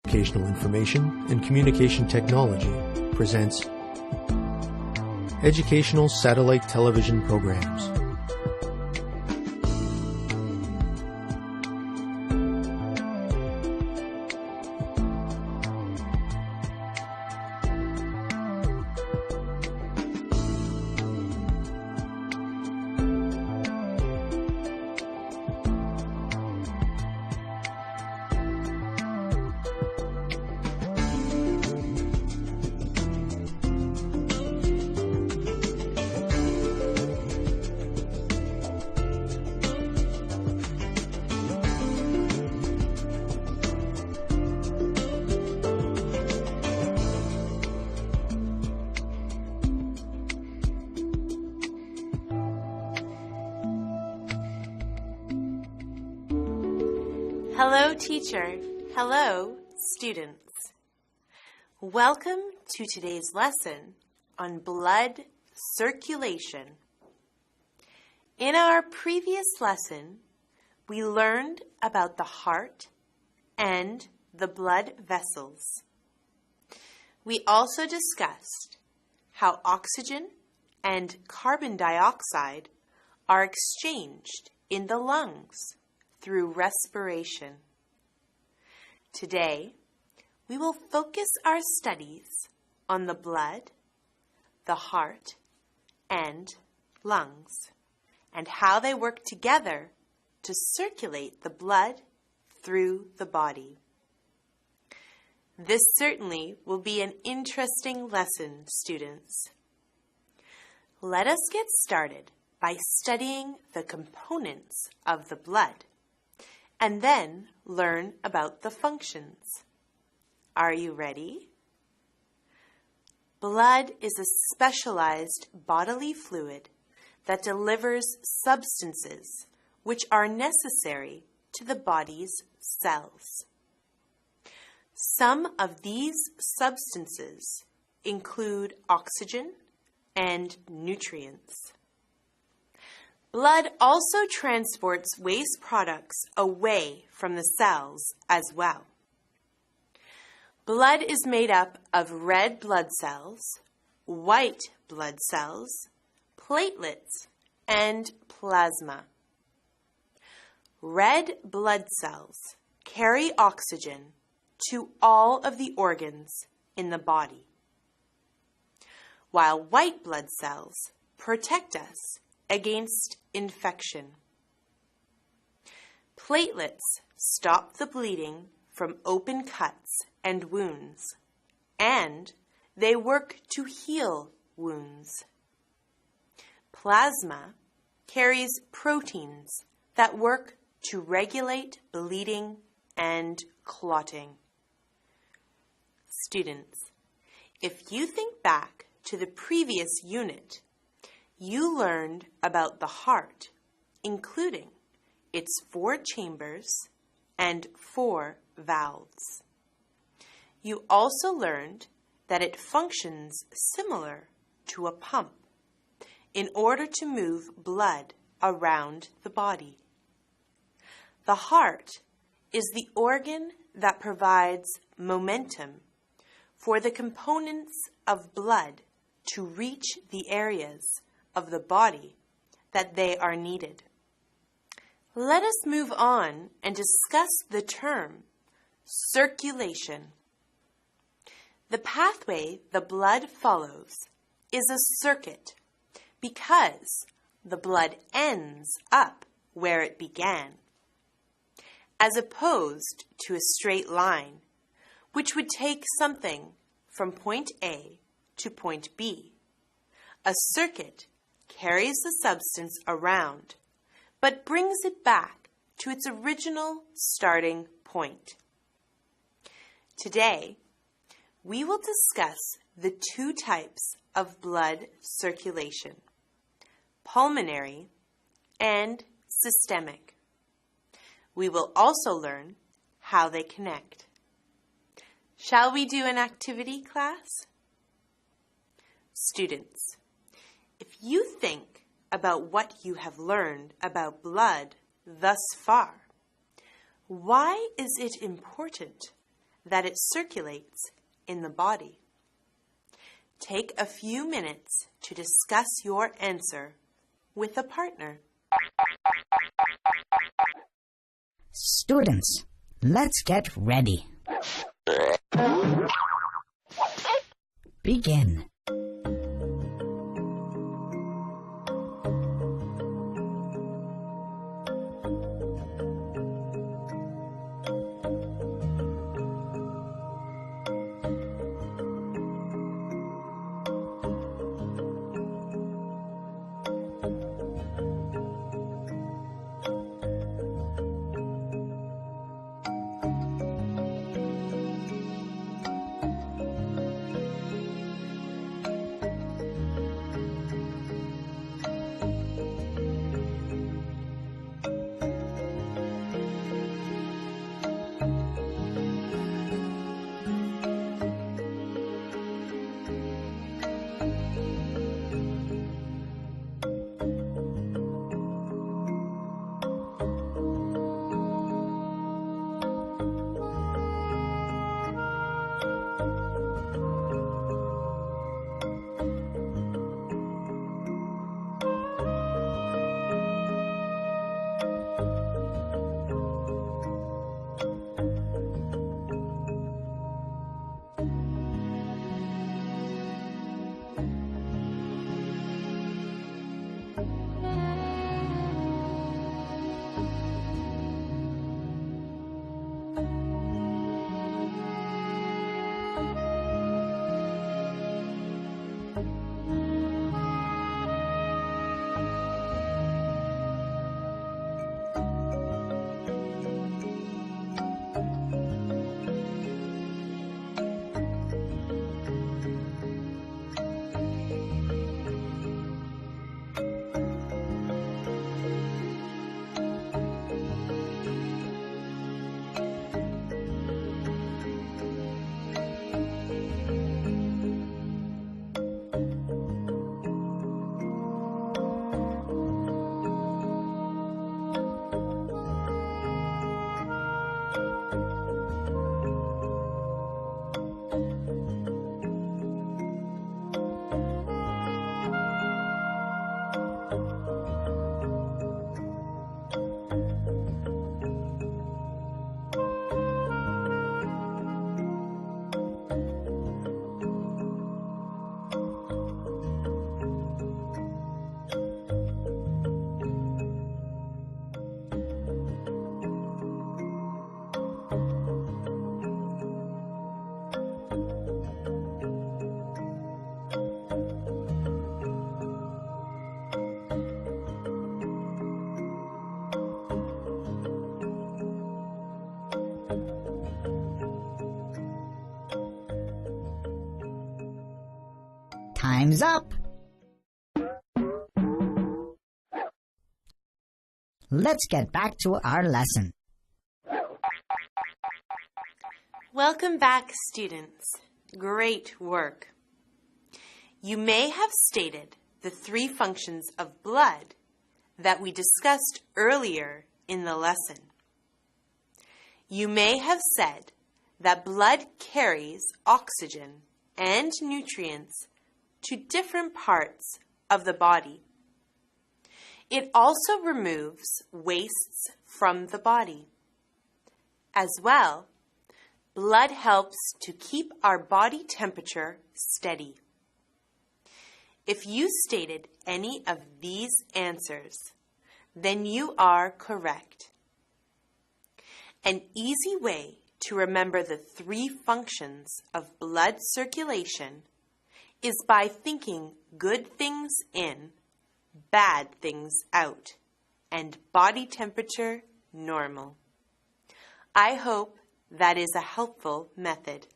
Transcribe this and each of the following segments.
Educational Information and Communication Technology presents Educational Satellite Television Programs. Hello, teacher. Hello, students. Welcome to today's lesson on blood circulation. In our previous lesson, we learned about the heart and the blood vessels. We also discussed how oxygen and carbon dioxide are exchanged in the lungs through respiration. Today, we will focus our studies on the blood, the heart, and lungs, and how they work together to circulate the blood through the body. This certainly will be an interesting lesson, students. Let us get started by studying the components of the blood, and then learn about the functions. Are you ready? Blood is a specialized bodily fluid that delivers substances which are necessary to the body's cells. Some of these substances include oxygen and nutrients. Blood also transports waste products away from the cells as well. Blood is made up of red blood cells, white blood cells, platelets, and plasma. Red blood cells carry oxygen to all of the organs in the body, while white blood cells protect us against infection. Platelets stop the bleeding from open cuts and wounds, and they work to heal wounds. Plasma carries proteins that work to regulate bleeding and clotting. Students, if you think back to the previous unit, you learned about the heart, including its 4 chambers and 4 valves. You also learned that it functions similar to a pump in order to move blood around the body. The heart is the organ that provides momentum for the components of blood to reach the areas of the body that they are needed. Let us move on and discuss the term circulation. The pathway the blood follows is a circuit because the blood ends up where it began, as opposed to a straight line, which would take something from point A to point B. A circuit carries the substance around, but brings it back to its original starting point. Today, we will discuss the 2 types of blood circulation: pulmonary and systemic. We will also learn how they connect. Shall we do an activity, class? Students, if you think about what you have learned about blood thus far, why is it important that it circulates in the body? Take a few minutes to discuss your answer with a partner. Students, let's get ready. Begin. Time's up. Let's get back to our lesson. Welcome back, students. Great work. You may have stated the 3 functions of blood that we discussed earlier in the lesson. You may have said that blood carries oxygen and nutrients to different parts of the body. It also removes wastes from the body. As well, blood helps to keep our body temperature steady. If you stated any of these answers, then you are correct. An easy way to remember the 3 functions of blood circulation is by thinking good things in, bad things out, and body temperature normal. I hope that is a helpful method.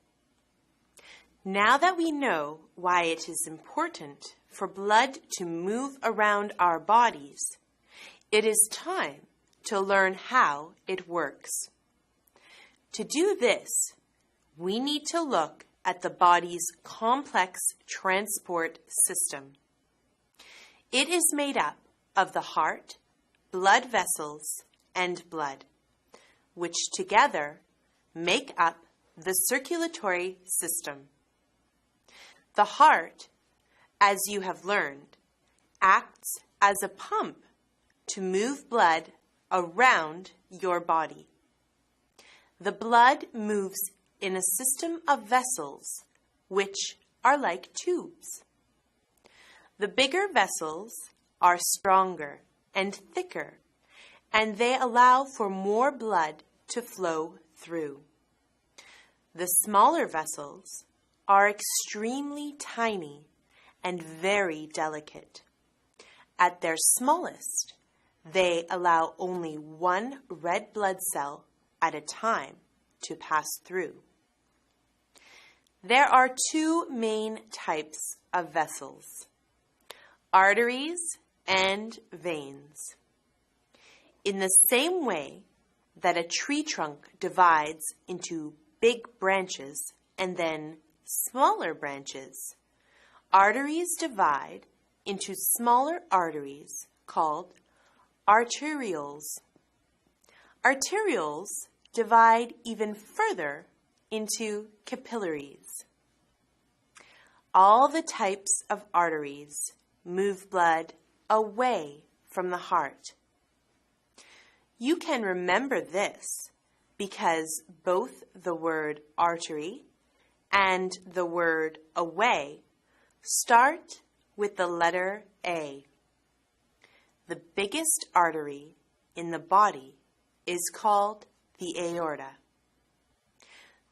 Now that we know why it is important for blood to move around our bodies, it is time to learn how it works. To do this, we need to look at the body's complex transport system. It is made up of the heart, blood vessels, and blood, which together make up the circulatory system. The heart, as you have learned, acts as a pump to move blood around your body. The blood moves in a system of vessels, which are like tubes. The bigger vessels are stronger and thicker, and they allow for more blood to flow through. The smaller vessels are extremely tiny and very delicate. At their smallest, they allow only one red blood cell at a time to pass through. There are two main types of vessels: arteries and veins. In the same way that a tree trunk divides into big branches and then smaller branches, arteries divide into smaller arteries called arterioles. Arterioles divide even further into capillaries. All the types of arteries move blood away from the heart. You can remember this because both the word artery and the word away start with the letter A. The biggest artery in the body is called the aorta.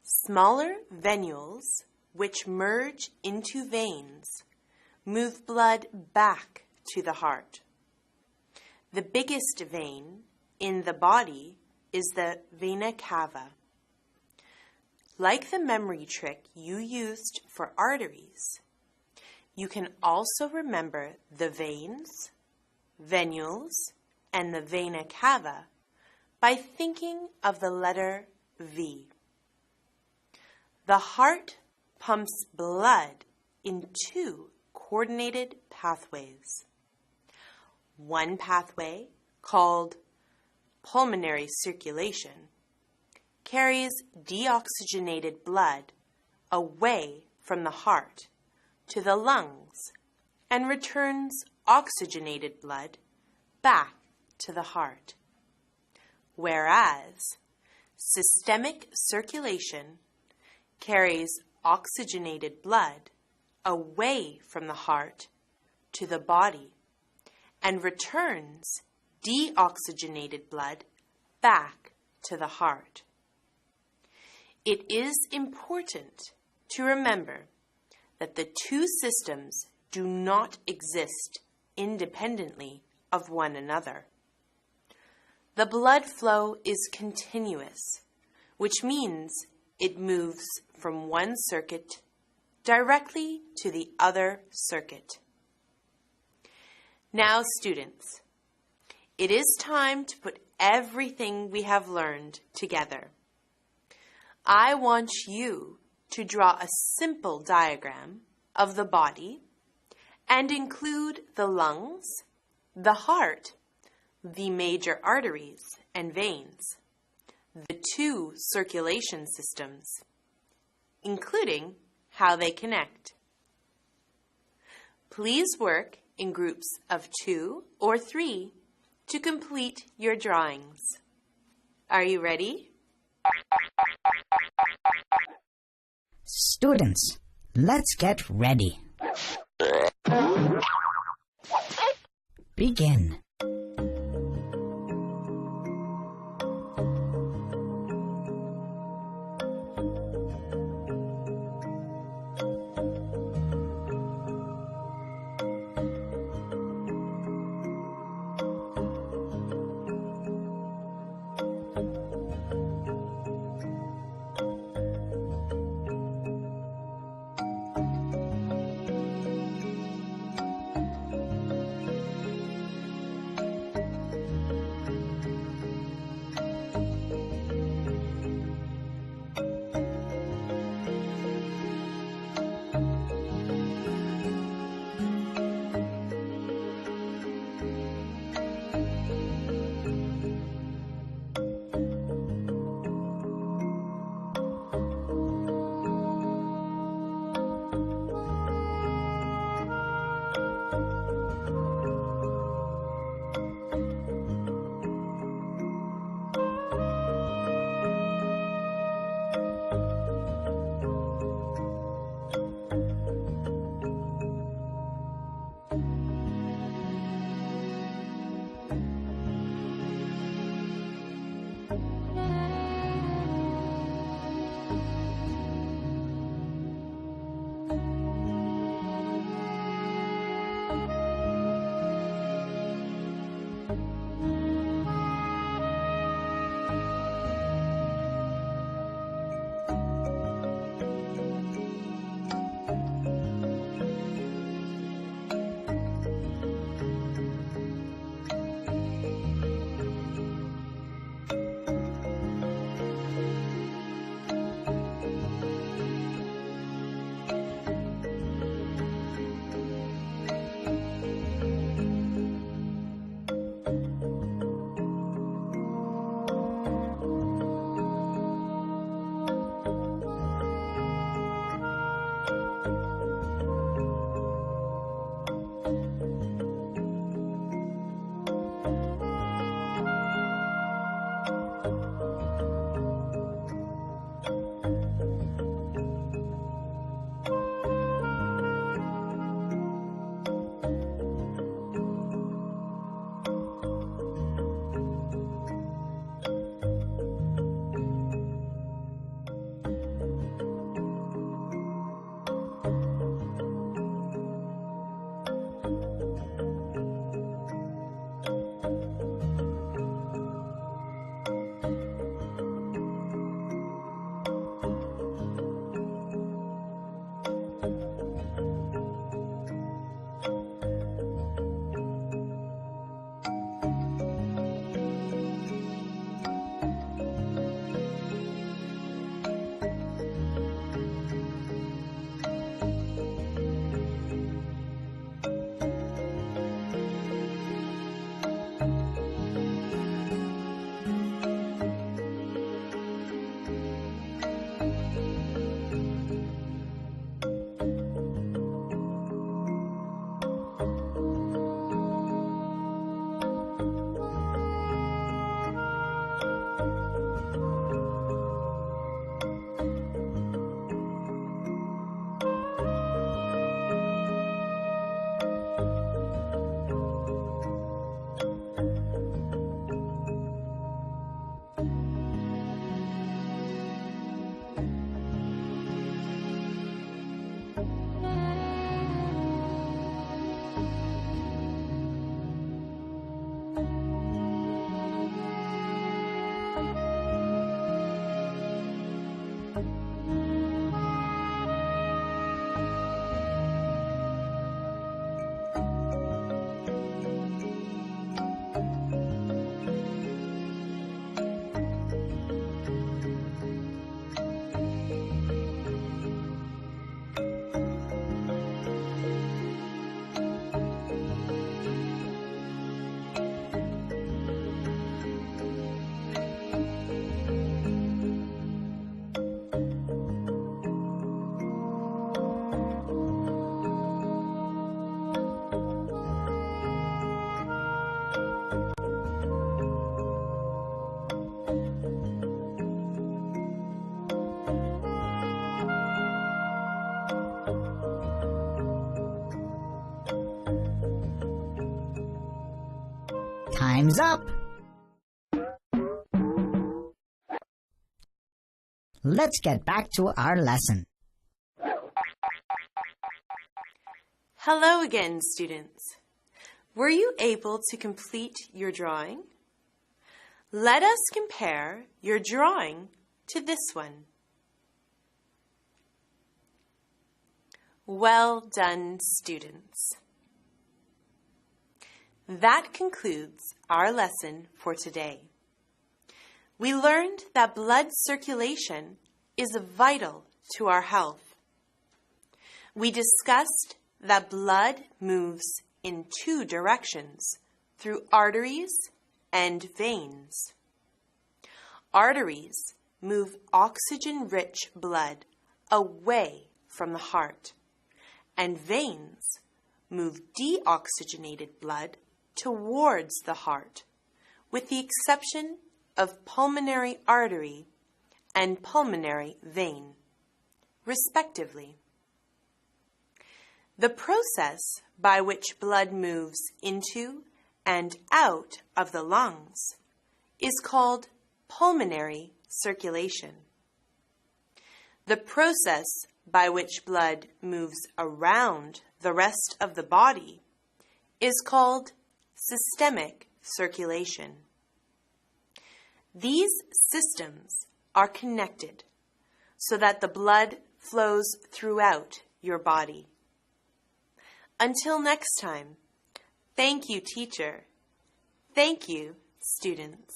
Smaller venules, which merge into veins, move blood back to the heart. The biggest vein in the body is the vena cava. Like the memory trick you used for arteries, you can also remember the veins, venules, and the vena cava by thinking of the letter V. The heart pumps blood in two coordinated pathways. One pathway, called pulmonary circulation, carries deoxygenated blood away from the heart to the lungs and returns oxygenated blood back to the heart. Whereas systemic circulation carries oxygenated blood away from the heart to the body and returns deoxygenated blood back to the heart. It is important to remember that the two systems do not exist independently of one another. The blood flow is continuous, which means it moves from one circuit directly to the other circuit. Now, students, it is time to put everything we have learned together. I want you to draw a simple diagram of the body and include the lungs, the heart, the major arteries and veins, the two circulation systems, including how they connect. Please work in groups of 2 or 3 to complete your drawings. Are you ready? Students, let's get ready. Begin. Time's up! Let's get back to our lesson. Hello again, students. Were you able to complete your drawing? Let us compare your drawing to this one. Well done, students. That concludes our lesson for today. We learned that blood circulation is vital to our health. We discussed that blood moves in two directions, through arteries and veins. Arteries move oxygen-rich blood away from the heart, and veins move deoxygenated blood towards the heart, with the exception of pulmonary artery and pulmonary vein, respectively. The process by which blood moves into and out of the lungs is called pulmonary circulation. The process by which blood moves around the rest of the body is called systemic circulation. These systems are connected so that the blood flows throughout your body. Until next time, thank you, teacher. Thank you, students.